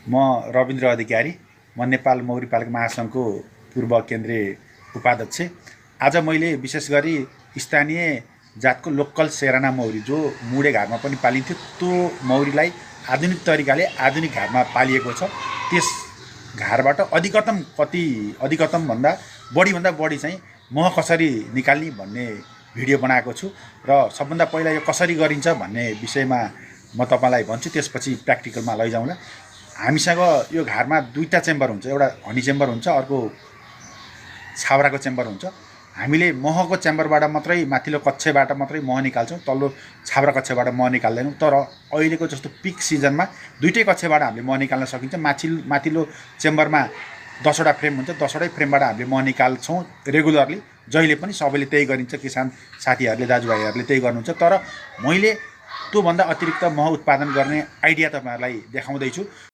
म रविन्द्र अधिकारी, म नेपाल मौरी पालक महासङ्घको पूर्व केन्द्रीय उपाध्यक्ष। आज मैले विशेष गरी स्थानीय जातको लोकल सेराना मौरी जो मुडे घारमा पनि पालिन्थ्यो त्यो मौरीलाई आधुनिक तरिकाले आधुनिक घारमा पालिएको छ। त्यस घारबाट अधिकतम भन्दा बढी चाहिँ मह कसरी निकाल्ने भन्ने भिडियो बनाएको छु र सबभन्दा पहिला यो कसरी गरिन्छ भन्ने विषयमा म तपाईलाई भन्छु, त्यसपछि प्र्याक्टिकलमा लैजाउँला। हामीसँग यो घारमा दुईटा चेम्बर हुन्छ, एउटा हनी चेम्बर हुन्छ, अर्को छाउराको चेम्बर हुन्छ। हामीले महको चेम्बरबाट मात्रै माथिल्लो कक्षबाट मात्रै मह निकाल्छौँ, तल्लो छाउरा कक्षबाट मह निकाल्दैनौँ। तर अहिलेको जस्तो पिक सिजनमा दुईटै कक्षबाट हामीले मह निकाल्न सकिन्छ। माथिल्लो चेम्बरमा 10वटा फ्रेम हुन्छ, 10वटै फ्रेमबाट हामीले मह निकाल्छौँ रेगुलरली। जहिले पनि सबैले त्यही गरिन्छ, किसान साथीहरूले दाजुभाइहरूले त्यही गर्नुहुन्छ। तर मैले त्योभन्दा अतिरिक्त मह उत्पादन गर्ने आइडिया तपाईँहरूलाई देखाउँदैछु।